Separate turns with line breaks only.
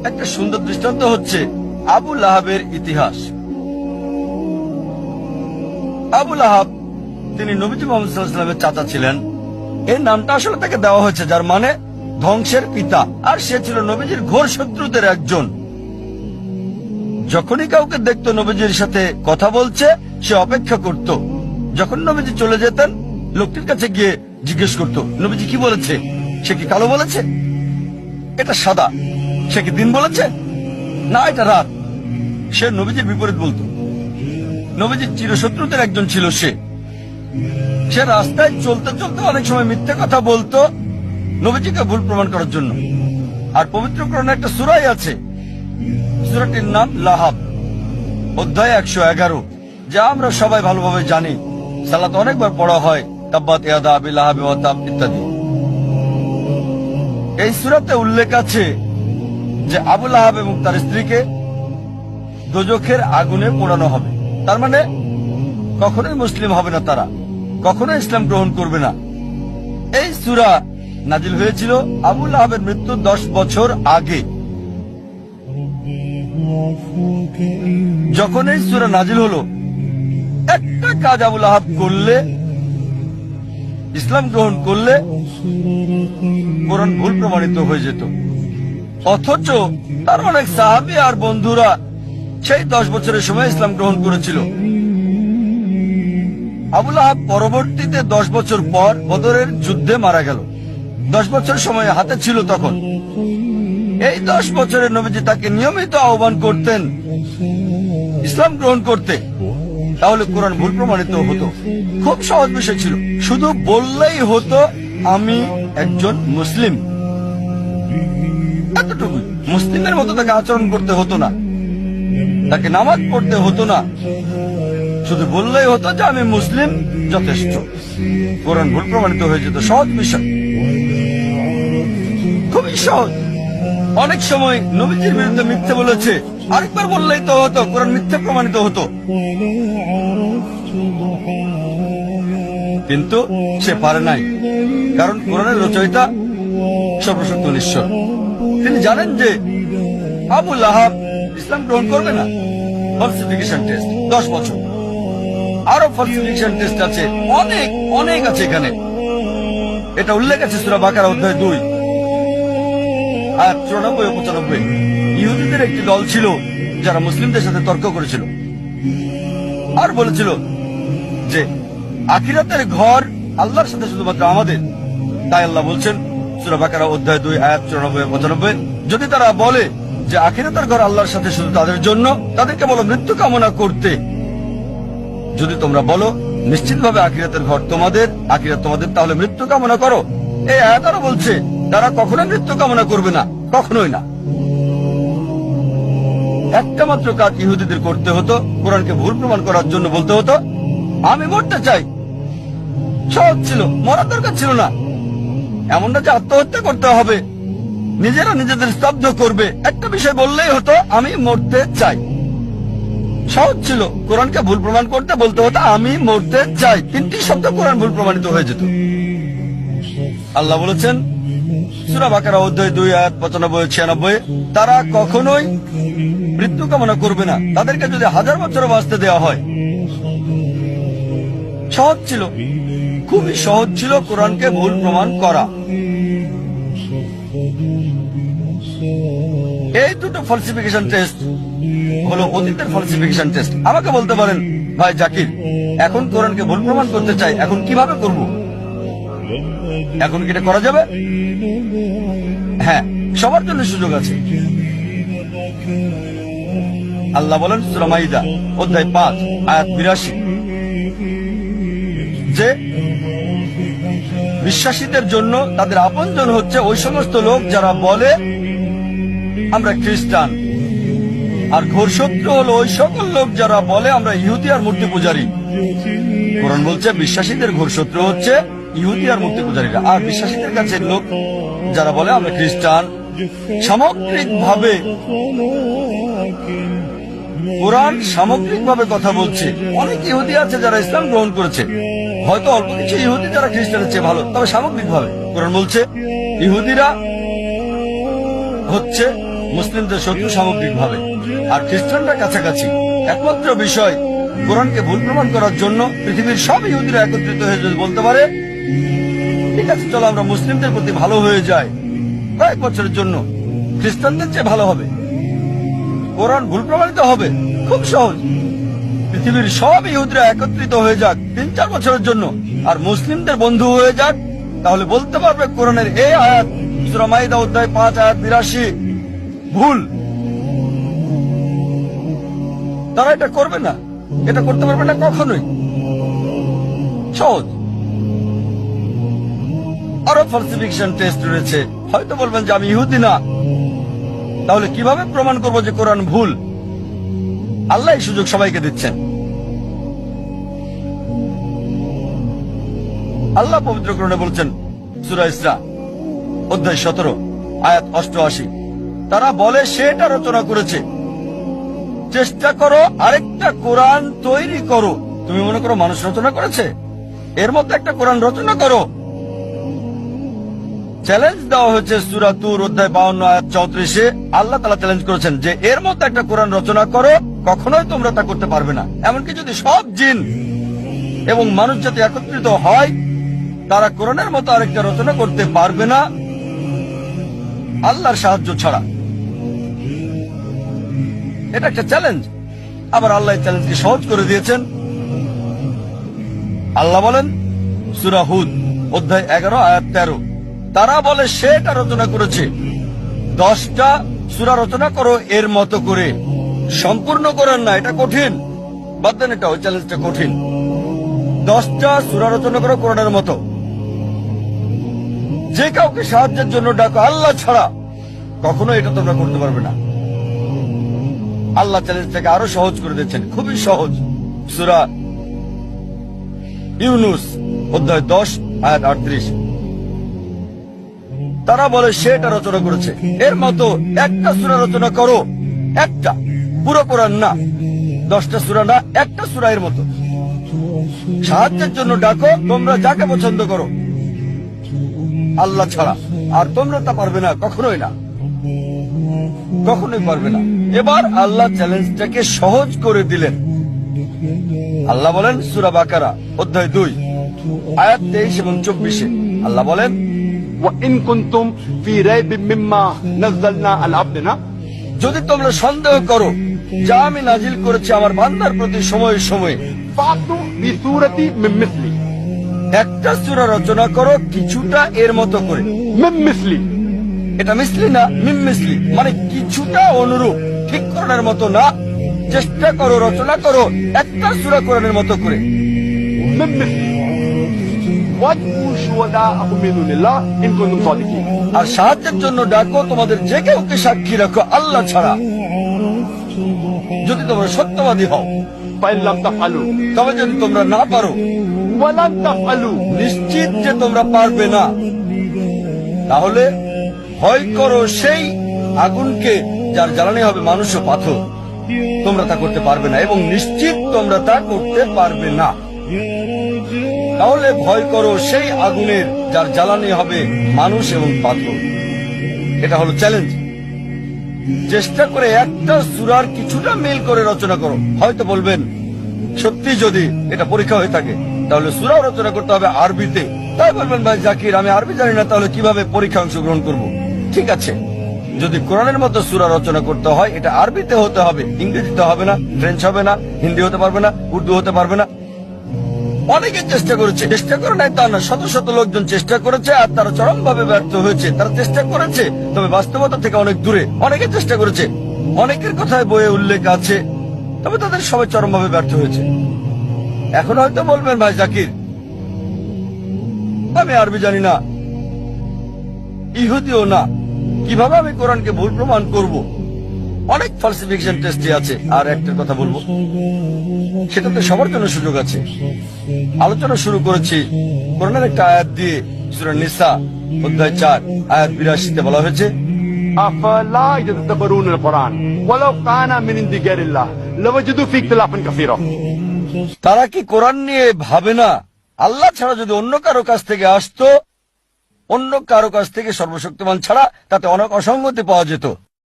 একটা সুন্দর দৃষ্টান্ত হচ্ছে আবু লাহাবের ইতিহাস। আবু লাহাব তিনি নবীজি মুহাম্মদ সাল্লাল্লাহু আলাইহি ওয়াসাল্লামের চাচা ছিলেন। এই নামটা আসলে তাকে দেওয়া হয়েছে যার মানে ধ্বংসের পিতা, আর সে ছিল নবীজির ঘোর শত্রুদের একজন। যখনই কাউকে দেখতো নবীজির সাথে কথা বলছে সে অপেক্ষা করত। যখন নবীজি চলে যেতেন লোকটির কাছে গিয়ে জিজ্ঞেস করত, নবীজি কি বলেছে? সে কি কালো বলেছে? এটা সাদা। সে কি দিন বলেছে? না, এটা রাত। সে নবীজির বিপরীত বলতো। নবীজির চিরশত্রুদের একজন ছিল সে। সে রাস্তায় চলতে চলতে অনেক সময় মিথ্যে কথা বলতো নবীজিকে ভুল প্রমাণ করার জন্য। আর পবিত্র কোরআনে একটা সূরাই আছে, সূরাটির নাম লাহাব, অধ্যায় 111, যা আমরা সবাই ভালোভাবে জানি। সালাত অনেকবার পড়া হয়, তাব্বাত ইয়াদা আবি লাহাব ওয়া তাব ইত্যাদি। এই সূরাতে উল্লেখ আছে যে আবু লাহাব এবং তার স্ত্রীকে দোজখের আগুনে পোড়ানো হবে। তার মানে কখনোই মুসলিম হবে না, তারা কখনোই ইসলাম গ্রহণ করবে না। এই সূরা নাজিল হয়েছিল আবু লাহাবের মৃত্যুর 10 বছর আগে। যখন এই সূরা নাজিল হলো, একটা কাজ আবু লাহাব করলে, ইসলাম গ্রহণ করলে কোরআন ভুল প্রমাণিত হয়ে যেত। অথচ তার অনেক সাহাবী আর বন্ধুরা সেই 10 বছরের সময় ইসলাম গ্রহণ করেছিল। আবু লাহাব পরবর্তীতে 10 বছর পর বদরের যুদ্ধে মারা গেল। 10 বছর সময় হাতে ছিল তখন। এই 10 বছরের নবীজি তাকে নিয়মিত আহ্বান করতেন ইসলাম গ্রহণ করতে, তাহলে কোরআন ভুল প্রমাণিত হতো। খুব সহজ বিষয় ছিল, শুধু বললেই হতো আমি একজন মুসলিম, এতটুকুই। মুসলিমের মতো তাকে আচরণ করতে হতো না, তাকে নামাজ পড়তে হতো না, শুধু বললেই হতো যে আমি মুসলিম, যথেষ্ট। কোরআন ভুল প্রমাণিত হয়ে যেত। সহজ বিষয়, খুবই সহজ। অনেক সময় নবীজির বিরুদ্ধে মিথ্যে বলেছে, আরেকবার বললেই তো হতো, কোরআন মিথ্যে প্রমাণিত হতো। কিন্তু সে পারে নাই, কারণ কোরআনের রচয়িতা সর্বশক্তিমান ঈশ্বর। তিনি জানেন যে আবু লাহাব ইসলাম গ্রহণ করবে না। ফলসিফিকেশন টেস্ট 10 বছর, আরো ফলসিফিকেশন টেস্ট আছে, অনেক অনেক আছে এখানে। এটা উল্লেখ আছে সূরা বাকারা অধ্যায় 2 আয়াত 94 ও 95। ইহুদিদের একটি দল ছিল যারা মুসলিমদের সাথে তর্ক করেছিল আর বলেছিল যে আখিরাতের ঘর আল্লাহর সাথে শুধুমাত্র আমাদের। তাই আল্লাহ বলছেন সূরা বাকারা অধ্যায় 2 আয়াত 94 ও 95, যদি তারা বলে যে আখিরাতের ঘর আল্লাহর সাথে শুধু তাদের জন্য, তাদেরকে বলো মৃত্যু কামনা করতে। যদি তোমরা বলো নিশ্চিতভাবে আখিরাতের ঘর তোমাদের, আখিরাত তোমাদের, তাহলে মৃত্যু কামনা করো। এই আয়াত আরো বলছে তারা কখনোই মৃত্যু কামনা করবে না, কখনোই না। একটা মাত্র কাজ ইহুদিদের করতে হতো, কোরআনকে ভুল প্রমাণ করার জন্য বলতে হতো আমি মরতে চাই। সহজ ছিল, মরার দরকার ছিল না। এমন না যে আত্মহত্যা করতে হবে, নিজেরা নিজেদের স্তব্ধ করবে। একটা বিষয় বললেই হতো আমি মরতে চাই। সহজ ছিল। কোরআনকে ভুল প্রমাণ করতে বলতে হতো আমি মরতে চাই। 3টি শব্দ কোরআন ভুল প্রমাণিত হয়ে যেত। আল্লাহ বলেছেন সূরা বাকারা অধ্যায় 2 আয়াত 95 96, তারা কখনোই মৃত্যু কামনা করবে না, তাদেরকে যদি 1000 বছর বাঁচতে দেওয়া হয়। সহজ ছিল, খুবই সহজ ছিল কোরআনকে ভুল প্রমাণ করা। এই দুটো ফলসিফিকেশন টেস্ট হলো অতীতের ফলসিফিকেশন টেস্ট। আমাকে বলতে পারেন ভাই জাকির, এখন কোরআনকে ভুল প্রমাণ করতে চাই, এখন কিভাবে করব? এখন কি এটা করা যাবে? হ্যাঁ, সবার জন্য সুযোগ আছে। আল্লাহ বলেন সূরা মাইদা অধ্যায় 5 আয়াত 82 যে বিশ্বাসীদের জন্য তাদের আপনজন হচ্ছে ওই সমস্ত লোক যারা বলে আমরা খ্রিস্টান, আর ঘোর শত্রু হলো ওই সকল লোক যারা বলে আমরা ইহুদি আর মূর্তি পূজারী। কোরআন বলছে বিশ্বাসীদের ঘোর শত্রু হচ্ছে ইহুদি আর মূর্তি পূজারীরা, আর বিশ্বাসীদের কাছে লোক যারা বলে আমরা খ্রিস্টান। সামগ্রিকভাবে কোরআন সামগ্রিকভাবে কথা বলছে। অনেক ইহুদি আছে যারা ইসলাম গ্রহণ করেছে, হয়তো অল্প কিছু ইহুদি যারা খ্রিস্টানের চেয়ে ভালো, তবে সামগ্রিকভাবে কোরআন বলছে ইহুদিরা হচ্ছে মুসলিমদের শত্রু সামগ্রিকভাবে, আর খ্রিস্টানরা কাছাকাছি। একমাত্র বিষয়, কোরআনকে ভুল প্রমাণ করার জন্য পৃথিবীর সব ইহুদিরা একত্রিত হয়ে যদি বলতে পারে, ঠিক আছে চলো আমরা মুসলিমদের প্রতি ভালো হয়ে যাই কয়েক বছরের জন্য, খ্রিস্টানদের চেয়ে ভালো হবে, কোরআন ভুল প্রমাণিত হবে, খুব সহজ। পৃথিবীর সব ইহুদিরা একত্রিত হয়ে যাক 3-4 বছরের জন্য, আর মুসলিমদের বন্ধু হয়ে যাক, তাহলে বলতে পারবে কোরআনের এই আয়াত সূরা মাইদা অধ্যায় 5 আয়াত 82 ভুল। তারা এটা করবে না, এটা করতে পারবে না কখনোই। সহজ। আরো ফালসিফিকেশন টেস্ট রয়েছে। হয়তো বলবেন যে আমি ইহুদি না, তাহলে কিভাবে প্রমাণ করব যে কোরআন ভুল? আল্লাহ এই সুযোগ সবাইকে দিচ্ছেন। আল্লাহ পবিত্র কোরআনে বলছেন সূরা ইসরা অধ্যায় 17 আয়াত 88, তারা বলে সে এটা রচনা করেছে। চেষ্টা করো আরেকটা কোরআন তৈরি করো। তুমি মনে করো মানুষ রচনা করেছে? এর মধ্যে একটা কোরআন রচনা করো। চ্যালেঞ্জ দেওয়া হয়েছে সূরা তুর অধ্যায় 52 আয়াত 34-এ। আল্লাহ তাআলা চ্যালেঞ্জ করেছেন যে এর মধ্যে একটা কোরআন রচনা করো। কখনোই তোমরা তা করতে পারবে না। এমনকি যদি সব জিন এবং মানুষ জাতি একত্রিত হয়, তারা কোরআনের মতো আরেকটা রচনা করতে পারবে না আল্লাহর সাহায্য ছাড়া। এটা একটা চ্যালেঞ্জ। আবার আল্লাহ এই চ্যালেঞ্জকে সহজ করে দিয়েছেন। আল্লাহ বলেন সূরা হুদ অধ্যায় 11 আয়াত 13, তারা বলে সে এটা রচনা করেছে। 10টা সূরা রচনা করো এর মতো করে। সম্পূর্ণ কোরআন না, এটা কঠিন। বাদ দেন এটা, ওই চ্যালেঞ্জটা কঠিন। 10টা সূরা রচনা করো কোরআনের মতো। যে কাউকে সাহায্যের জন্য ডাকো আল্লাহ ছাড়া, কখনো এটা তোমরা করতে পারবে না। আল্লাহ চ্যালেঞ্জটাকে আরো সহজ করে দিচ্ছেন, খুবই সহজ। সূরা ইউনুস অধ্যায় 10 আয়াত 38, তারা বলে সে এটা রচনা করেছে। এর মতো একটা সূরা রচনা করো, একটা, পুরো কোরআন না, 10টা সূরা না, একটা সূরা এর মতো। সাহায্যের জন্য ডাকো তোমরা যাকে পছন্দ করো আল্লাহ ছাড়া, আর তোমরা তা পারবে না, কখনোই না, কখনোই পারবে না। এবার আল্লাহ চ্যালেঞ্জটাকে সহজ করে দিলেন। আল্লাহ বলেন সূরা বাকারা অধ্যায় 2 আয়াত 23 এবং 24-এ, আল্লাহ বলেন
وإن كنتم في ريب مما نزلنا على عبدنا,
যদি তোমরা সন্দেহ করো যা আমি নাজিল করেছি আমার বান্দার প্রতি সময়ে সময়ে,
فأتوا بسورة من مثله,
একটা সূরা রচনা করো কিছুটা এর মতো করে।
من مثله,
এটা মিসলি না, মিম মিসলি, মানে কিছুটা অনুরূপ, ঠিক কোরআনের মতো না। চেষ্টা করো, রচনা করো একটা সূরা কোরআনের মতো করে।
من مثله, وادعوا شهداءكم من دون الله إن كنتم صادقين,
আর সাহায্যের জন্য ডাকো তোমাদের যে কেউকে সাক্ষী রাখো আল্লাহ ছাড়া, যদি তোমরা সত্যবাদী হও।
فإن لم تفعلوا
তবে যদি তোমরা না পারো,
ولن تفعلوا,
নিশ্চিত যে তোমরা পারবে না, তাহলে ভয় করো সেই আগুনকে যার জ্বালানি হবে মানুষ ও পাথর। তোমরা তা করতে পারবে না, এবং নিশ্চিত তোমরা তা করতে পারবে না। তাহলে ভয় করো সেই আগুনের যার জ্বালানি হবে মানুষ এবং পাথর। এটা হলো চ্যালেঞ্জ। চেষ্টা করে একটা সূরার কিছুটা মিল করে রচনা করো। হয়তো বলবেন সত্যি যদি এটা পরীক্ষা হয়ে থাকে তাহলে সূরাও রচনা করতে হবে আরবিতে। তাই বলবেন ভাই জাকির আমি আরবি জানি না, তাহলে কিভাবে পরীক্ষা অংশগ্রহণ করব? ঠিক আছে, যদি কোরআনের মতো সূরা রচনা করতে হয় এটা আরবিতে হতে হবে, ইংরেজিতে হবে না, ফ্রেঞ্চ হবে না, হিন্দি হতে পারবে না, উর্দু হতে পারবে না। অনেকে চেষ্টা করেছে, চেষ্টা করে নাই তা না, শত শত লোকজন চেষ্টা করেছে আর তারা চরমভাবে ব্যর্থ হয়েছে। তারা চেষ্টা করেছে তবে বাস্তবতা থেকে অনেক দূরে। অনেকে চেষ্টা করেছে, অনেকের কথায় বইয়ে উল্লেখ আছে, তবে তাদের সবাই চরমভাবে ব্যর্থ হয়েছে। এখন হয়তো বলবেন ভাই জাকির আমি আরবি জানি না, ইহুদিও না, কিভাবে আমি কোরআনকে ভুল প্রমাণ করব? অনেক ফালসিফিকেশন টেস্টে আছে। আর একটা কথা বলবো, সেটাতে সবার জন্য সুযোগ আছে। আলোচনা শুরু করেছি কোরআনের একটা আয়াত দিয়ে। সূরা নিসা অধ্যায় 4 আয়াত 82-তে বলা হয়েছে
أفلا يتدبرون القرآن ولو كان من عند غير الله لوجدوا فيه اختلافا كثيرا,
তারা কি কোরআন নিয়ে ভাবে না আল্লাহ ছাড়া যদি অন্য কারো কাছ থেকে আসতো, অন্য কারো কাছ থেকে সর্বশক্তিমান ছাড়া তাতে অনেক অসঙ্গতি পাওয়া যেত।